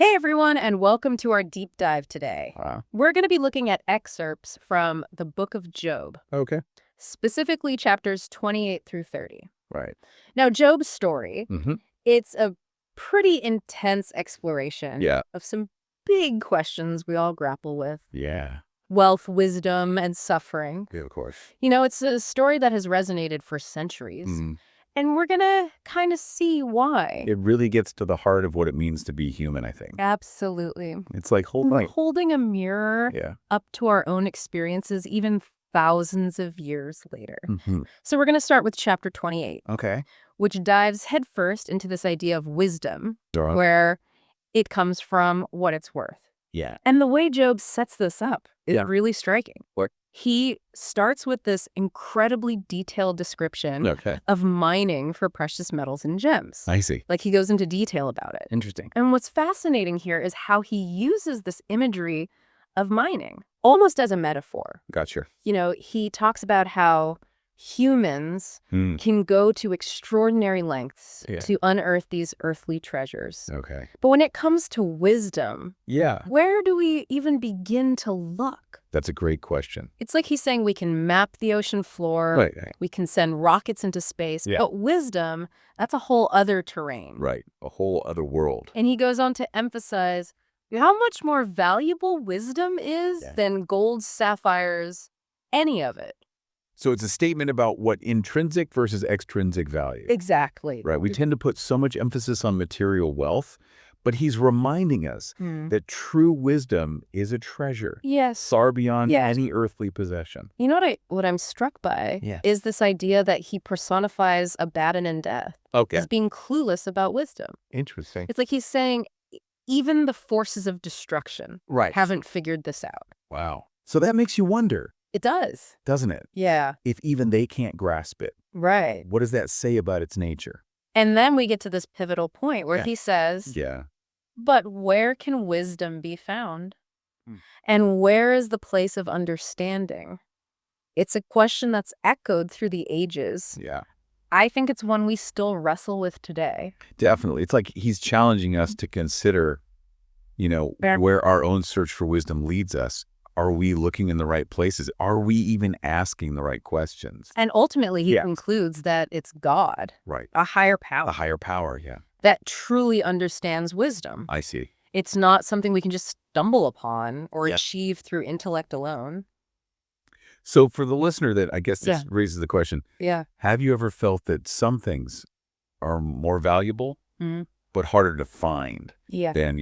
Hey everyone, and welcome to our deep dive today. Wow. We're going to be looking at excerpts from the book of Job, Okay. specifically chapters 28 through 30. Right. Now, Job's story, Mm-hmm. it's a pretty intense exploration Yeah. of some big questions we all grapple with. Yeah. Wealth, wisdom, and suffering. Yeah, of course. It's a story that has resonated for centuries. Mm. And we're going to kind of see why. It really gets to the heart of what it means to be human, I think. Absolutely. It's like Holding a mirror Yeah. up to our own experiences, even thousands of years later. Mm-hmm. So we're going to start with chapter 28, Okay. which dives headfirst into this idea of wisdom, Sure. where it comes from what it's worth. Yeah. And the way Job sets this up is Yeah. really striking. What? He starts with this incredibly detailed description Okay. of mining for precious metals and gems. I see. Like, he goes into detail about it. Interesting. And what's fascinating here is how he uses this imagery of mining almost as a metaphor. Gotcha. He talks about how humans Mm. can go to extraordinary lengths Yeah. to unearth these earthly treasures. Okay. But when it comes to wisdom, Yeah. where do we even begin to look? That's a great question. It's like he's saying we can map the ocean floor, Right. we can send rockets into space, Yeah. but wisdom, that's a whole other terrain. Right. A whole other world. And he goes on to emphasize how much more valuable wisdom is Yeah. than gold, sapphires, any of it. So it's a statement about what intrinsic versus extrinsic value. Exactly. Right. We tend to put so much emphasis on material wealth, but he's reminding us that true wisdom is a treasure. Yes. Far beyond Yes. any earthly possession. You know what I'm struck by Yeah. is this idea that he personifies Abaddon and death Okay. as being clueless about wisdom. Interesting. It's like he's saying even the forces of destruction Right. haven't figured this out. Wow. So that makes you wonder, It does. doesn't it? Yeah. If even they can't grasp it, Right. what does that say about its nature? And then we get to this pivotal point where Yeah. he says, Yeah. but where can wisdom be found? Hmm. And where is the place of understanding? It's a question that's echoed through the ages. Yeah. I think it's one we still wrestle with today. Definitely. It's like he's challenging us to consider, Yeah. where our own search for wisdom leads us. Are we looking in the right places? Are we even asking the right questions? And ultimately, he Yeah. concludes that it's God, Right. a higher power, A higher power. Yeah. that truly understands wisdom. I see. It's not something we can just stumble upon or Yeah. achieve through intellect alone. So for the listener that I guess this Yeah. raises the question, Yeah. have you ever felt that some things are more valuable Mhm. but harder to find Yeah. than,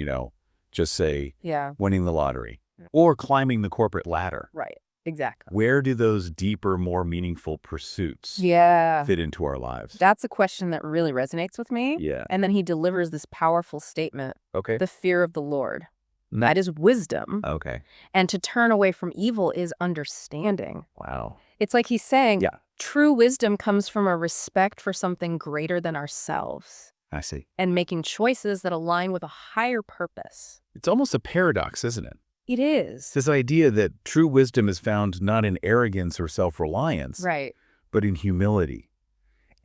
just say Yeah. winning the lottery or climbing the corporate ladder? Right. Exactly. Where do those deeper, more meaningful pursuits Yeah. fit into our lives? That's a question that really resonates with me. Yeah. And then he delivers this powerful statement, Okay. the fear of the Lord. That is wisdom. Okay. And to turn away from evil is understanding. Wow. It's like he's saying, Yeah. true wisdom comes from a respect for something greater than ourselves I see. and making choices that align with a higher purpose. It's almost a paradox, isn't it? It is. It's this idea that true wisdom is found not in arrogance or self-reliance, Right. but in humility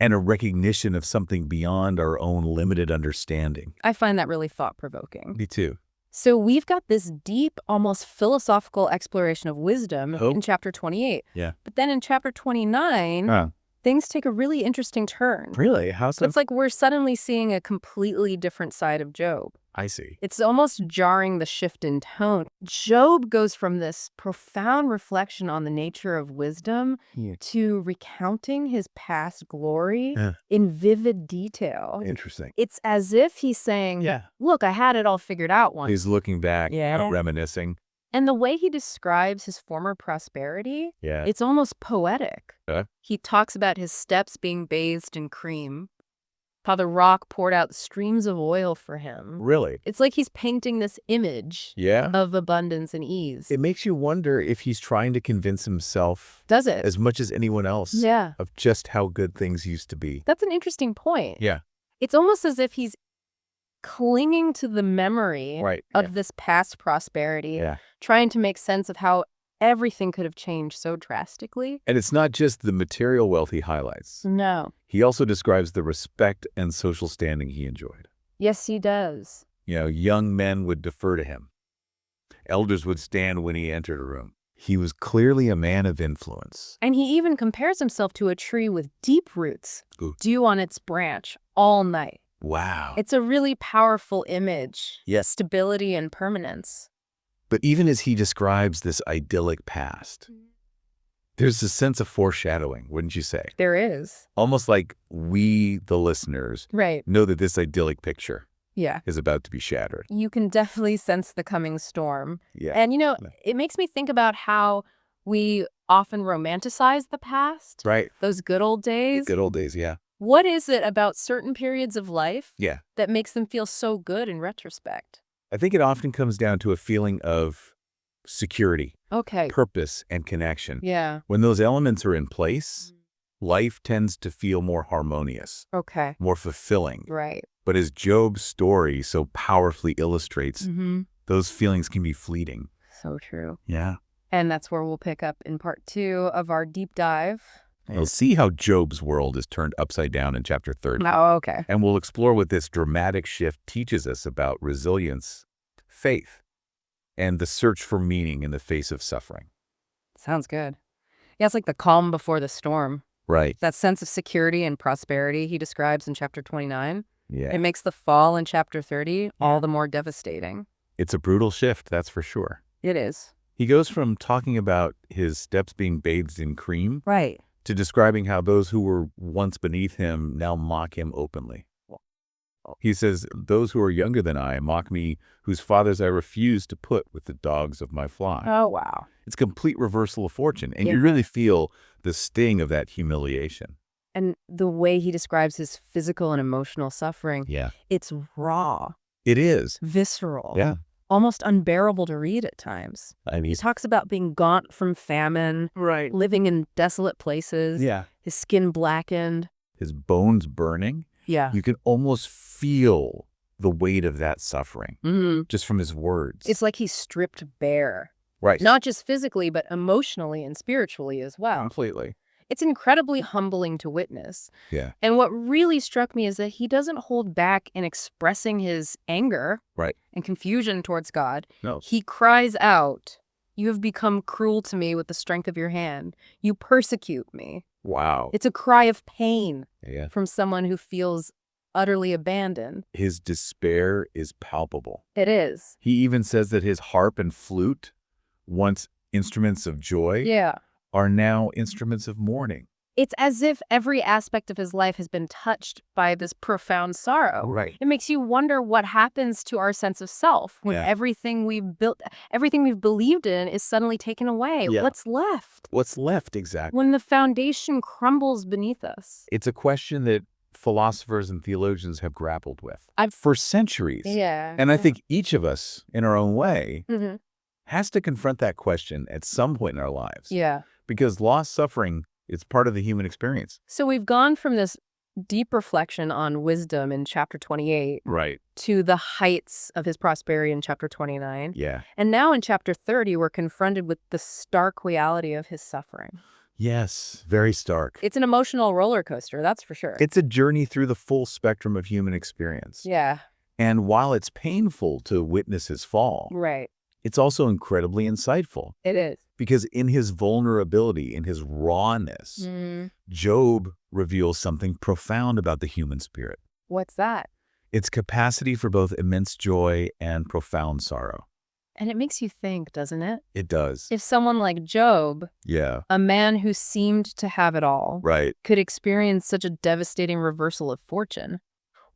and a recognition of something beyond our own limited understanding. I find that really thought-provoking. Me too. So we've got this deep, almost philosophical exploration of wisdom Oh. in chapter 28. Yeah. But then in chapter 29, things take a really interesting turn. Really? How's It's like we're suddenly seeing a completely different side of Job. I see. It's almost jarring, the shift in tone. Job goes from this profound reflection on the nature of wisdom Yeah. to recounting his past glory Yeah. in vivid detail. Interesting. It's as if he's saying, Yeah. look, I had it all figured out once. He's looking back, Yeah. reminiscing. And the way he describes his former prosperity, Yeah. it's almost poetic. Okay. He talks about his steps being bathed in cream, how the rock poured out streams of oil for him. Really? It's like he's painting this image Yeah. of abundance and ease. It makes you wonder if he's trying to convince himself, Does it? as much as anyone else, Yeah. of just how good things used to be. That's an interesting point. Yeah. It's almost as if he's clinging to the memory Right. of this past prosperity, Yeah. trying to make sense of how everything could have changed so drastically. And it's not just the material wealth he highlights. No. He also describes the respect and social standing he enjoyed. Yes, he does. Young men would defer to him. Elders would stand when he entered a room. He was clearly a man of influence. And he even compares himself to a tree with deep roots, Ooh. dew on its branch all night. Wow. It's a really powerful image. Yes. Stability and permanence. But even as he describes this idyllic past, there's a sense of foreshadowing, wouldn't you say? There is. Almost like we, the listeners, Right. know that this idyllic picture Yeah. is about to be shattered. You can definitely sense the coming storm. Yeah. And, it makes me think about how we often romanticize the past. Right. Those good old days. Good old days, yeah. What is it about certain periods of life Yeah. that makes them feel so good in retrospect? I think it often comes down to a feeling of security, Okay. purpose, and connection. Yeah. When those elements are in place, life tends to feel more harmonious, Okay. more fulfilling. Right. But as Job's story so powerfully illustrates, Mm-hmm. those feelings can be fleeting. So true. Yeah. And that's where we'll pick up in part 2 of our deep dive. We'll see how Job's world is turned upside down in chapter 30. Oh, okay. And we'll explore what this dramatic shift teaches us about resilience, faith, and the search for meaning in the face of suffering. Sounds good. Yeah, it's like the calm before the storm. Right. That sense of security and prosperity he describes in chapter 29. Yeah. It makes the fall in chapter 30 all the more devastating. It's a brutal shift, that's for sure. It is. He goes from talking about his steps being bathed in cream Right. to describing how those who were once beneath him now mock him openly. He says, "Those who are younger than I mock me, whose fathers I refuse to put with the dogs of my flock." Oh, wow. It's a complete reversal of fortune, and Yeah. you really feel the sting of that humiliation. And the way he describes his physical and emotional suffering, Yeah. it's raw, It is. visceral, Yeah. almost unbearable to read at times. I mean, He talks about being gaunt from famine, right. living in desolate places, Yeah. his skin blackened. His bones burning. Yeah. You can almost feel the weight of that suffering just from his words. It's like he's stripped bare, right. not just physically, but emotionally and spiritually as well. Completely. It's incredibly humbling to witness. Yeah. And what really struck me is that he doesn't hold back in expressing his anger Right. and confusion towards God. No. He cries out, "You have become cruel to me with the strength of your hand. You persecute me." Wow. It's a cry of pain Yeah. from someone who feels utterly abandoned. His despair is palpable. It is. He even says that his harp and flute, once instruments of joy, Yeah. are now instruments of mourning. It's as if every aspect of his life has been touched by this profound sorrow. Right. It makes you wonder what happens to our sense of self when Yeah. everything we've built, everything we've believed in is suddenly taken away. Yeah. What's left? What's left exactly? When the foundation crumbles beneath us. It's a question that philosophers and theologians have grappled with I've- for centuries. Yeah. And I think each of us, in our own way, Mhm. has to confront that question at some point in our lives. Yeah. Because loss, suffering, it's part of the human experience. So we've gone from this deep reflection on wisdom in chapter 28 Right. to the heights of his prosperity in chapter 29. Yeah. And now in chapter 30, we're confronted with the stark reality of his suffering. Yes. Very stark. It's an emotional roller coaster, that's for sure. It's a journey through the full spectrum of human experience. Yeah, And while it's painful to witness his fall, right. it's also incredibly insightful. It is. Because in his vulnerability, in his rawness, Job reveals something profound about the human spirit. What's that? Its capacity for both immense joy and profound sorrow. And it makes you think, doesn't it? It does. If someone like Job, Yeah. a man who seemed to have it all, Right. could experience such a devastating reversal of fortune,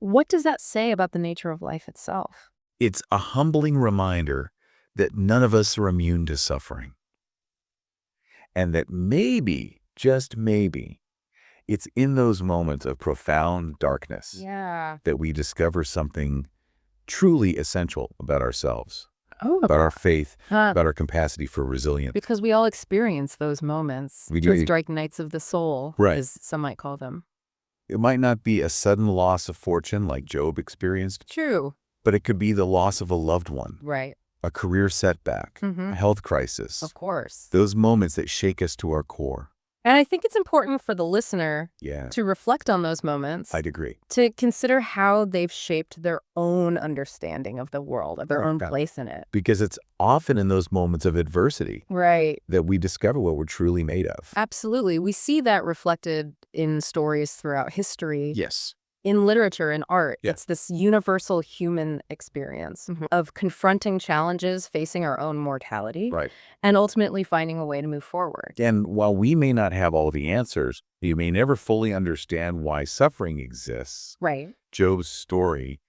what does that say about the nature of life itself? It's a humbling reminder that none of us are immune to suffering. And that maybe, just maybe, it's in those moments of profound darkness Yeah. that we discover something truly essential about ourselves, Oh, about our faith, huh. about our capacity for resilience. Because we all experience those moments. We do. Those dark nights of the soul, Right. as some might call them. It might not be a sudden loss of fortune like Job experienced, True. but it could be the loss of a loved one, Right. a career setback, Mhm. a health crisis. Of course. Those moments that shake us to our core. And I think it's important for the listener Yeah, to reflect on those moments, I'd agree. to consider how they've shaped their own understanding of the world, of their own Yeah. place in it. Because it's often in those moments of adversity Right. that we discover what we're truly made of. Absolutely. We see that reflected in stories throughout history, Yes. in literature and art. Yeah. It's this universal human experience of confronting challenges, facing our own mortality, Right. and ultimately finding a way to move forward. And while we may not have all the answers, you may never fully understand why suffering exists. Right. Job's story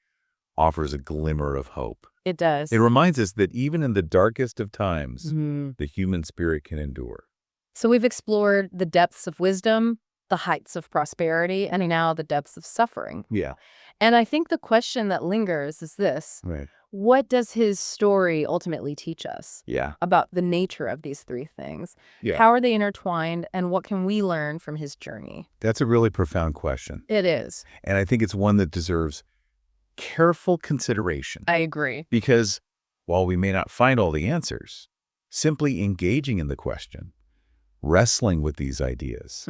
offers a glimmer of hope. It does. It reminds us that even in the darkest of times, Mhm. the human spirit can endure. So we've explored the depths of wisdom, the heights of prosperity, and now the depths of suffering. Yeah. And I think the question that lingers is this: Right. what does his story ultimately teach us Yeah. about the nature of these three things? Yeah. How are they intertwined, and what can we learn from his journey? That's a really profound question. It is. And I think it's one that deserves careful consideration. I agree. Because while we may not find all the answers, simply engaging in the question, wrestling with these ideas,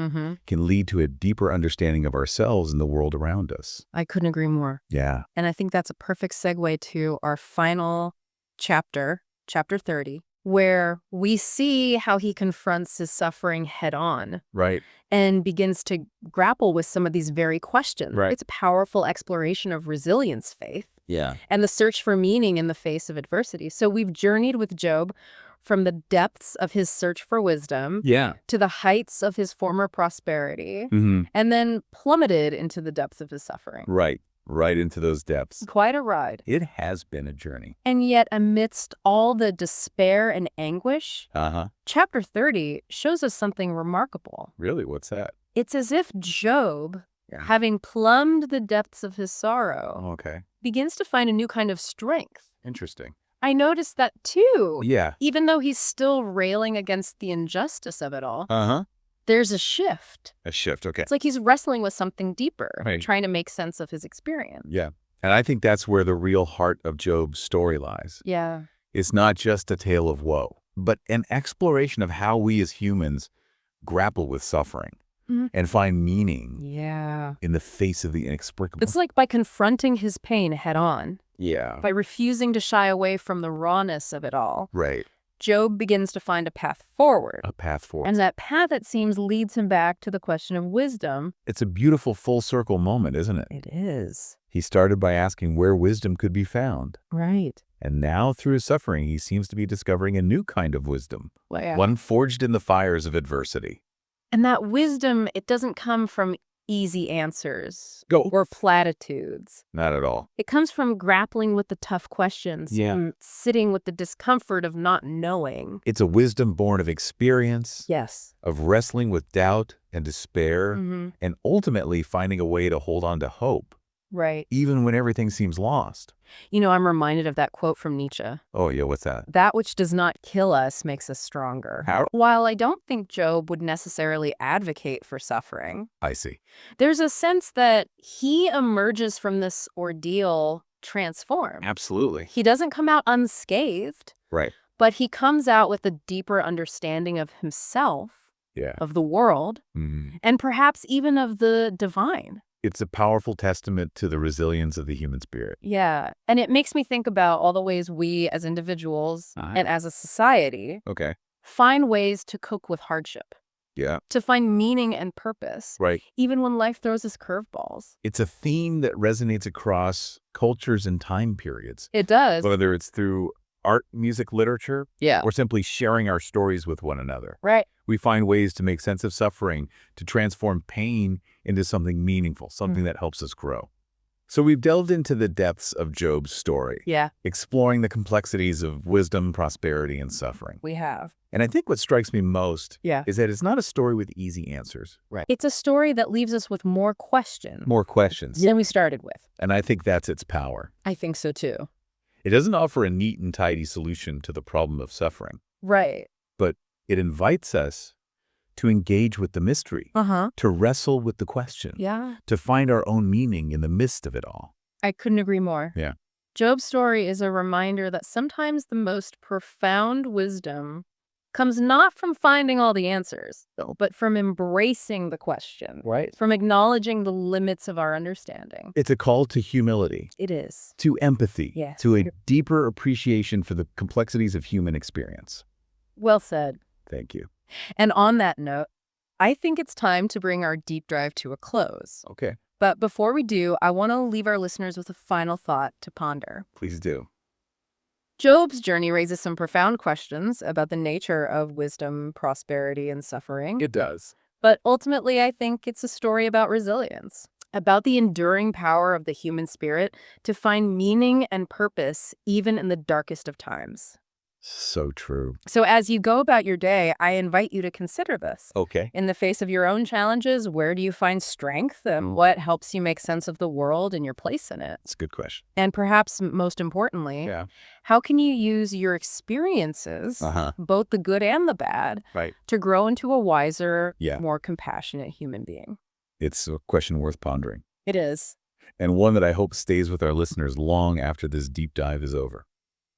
can lead to a deeper understanding of ourselves and the world around us. I couldn't agree more. Yeah. And I think that's a perfect segue to our final chapter, chapter 30, where we see how he confronts his suffering head on Right. and begins to grapple with some of these very questions. Right. It's a powerful exploration of resilience, faith, Yeah. and the search for meaning in the face of adversity. So we've journeyed with Job from the depths of his search for wisdom Yeah. to the heights of his former prosperity, Mm-hmm. and then plummeted into the depths of his suffering. Right. Right into those depths. Quite a ride. It has been a journey. And yet, amidst all the despair and anguish, Uh-huh. chapter 30 shows us something remarkable. Really? What's that? It's as if Job, Yeah. having plumbed the depths of his sorrow, Okay. begins to find a new kind of strength. Interesting. I noticed that too. Yeah. Even though he's still railing against the injustice of it all, Uh-huh. there's a shift. A shift. Okay. It's like he's wrestling with something deeper, Right. trying to make sense of his experience. Yeah. And I think that's where the real heart of Job's story lies. Yeah. It's not just a tale of woe, but an exploration of how we as humans grapple with suffering Mhm. and find meaning Yeah. in the face of the inexplicable. It's like by confronting his pain head on, Yeah. by refusing to shy away from the rawness of it all, Right. Job begins to find a path forward. A path forward. And that path, it seems, leads him back to the question of wisdom. It's a beautiful full circle moment, isn't it? It is. He started by asking where wisdom could be found. Right. And now through his suffering, he seems to be discovering a new kind of wisdom, Well, yeah. one forged in the fires of adversity. And that wisdom, it doesn't come from easy answers Go. or platitudes. Not at all. It comes from grappling with the tough questions, Yeah. and sitting with the discomfort of not knowing. It's a wisdom born of experience, Yes. of wrestling with doubt and despair, and ultimately finding a way to hold on to hope, Right. even when everything seems lost. You know, I'm reminded of that quote from Nietzsche. Oh, yeah, what's that? That which does not kill us makes us stronger. How? While I don't think Job would necessarily advocate for suffering, I see. there's a sense that he emerges from this ordeal transformed. Absolutely. He doesn't come out unscathed, Right. but he comes out with a deeper understanding of himself, Yeah. of the world, and perhaps even of the divine. It's a powerful testament to the resilience of the human spirit. Yeah. And it makes me think about all the ways we as individuals and as a society Okay. find ways to cope with hardship, Yeah. to find meaning and purpose, Right. even when life throws us curveballs. It's a theme that resonates across cultures and time periods, It does. whether it's through art, music, literature, Yeah. or simply sharing our stories with one another. Right. We find ways to make sense of suffering, to transform pain into something meaningful, something that helps us grow. So we've delved into the depths of Job's story, Yeah, exploring the complexities of wisdom, prosperity, and suffering. we have. And I think what strikes me most Yeah. is that it's not a story with easy answers. Right. It's a story that leaves us with more questions More questions. than we started with. And I think that's its power. I think so too. It doesn't offer a neat and tidy solution to the problem of suffering, Right. but it invites us to engage with the mystery, to wrestle with the question, Yeah. to find our own meaning in the midst of it all. I couldn't agree more. Yeah. Job's story is a reminder that sometimes the most profound wisdom comes not from finding all the answers, No. but from embracing the question, Right. from acknowledging the limits of our understanding. It's a call to humility, It is. to empathy, Yes. to a deeper appreciation for the complexities of human experience. Well said. Thank you. And on that note, I think it's time to bring our deep dive to a close. Okay. But before we do, I want to leave our listeners with a final thought to ponder. Please do. Job's journey raises some profound questions about the nature of wisdom, prosperity, and suffering. It does. But ultimately, I think it's a story about resilience, about the enduring power of the human spirit to find meaning and purpose even in the darkest of times. So true. So as you go about your day, I invite you to consider this. Okay. In the face of your own challenges, where do you find strength? And what helps you make sense of the world and your place in it? That's a good question. And perhaps most importantly, how can you use your experiences, both the good and the bad, Right. to grow into a wiser, Yeah. more compassionate human being? It's a question worth pondering, It is. and one that I hope stays with our listeners long after this deep dive is over.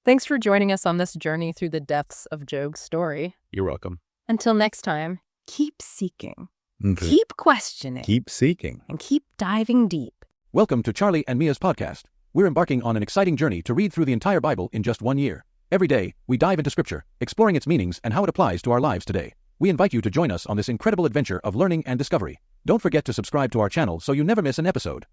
Thanks for joining us on this journey through the depths of Job's story. You're welcome. Until next time, keep seeking, Okay. keep questioning, Keep seeking. and keep diving deep. Welcome to Charlie and Mia's podcast. We're embarking on an exciting journey to read through the entire Bible in just 1 year. Every day, we dive into Scripture, exploring its meanings and how it applies to our lives today. We invite you to join us on this incredible adventure of learning and discovery. Don't forget to subscribe to our channel so you never miss an episode.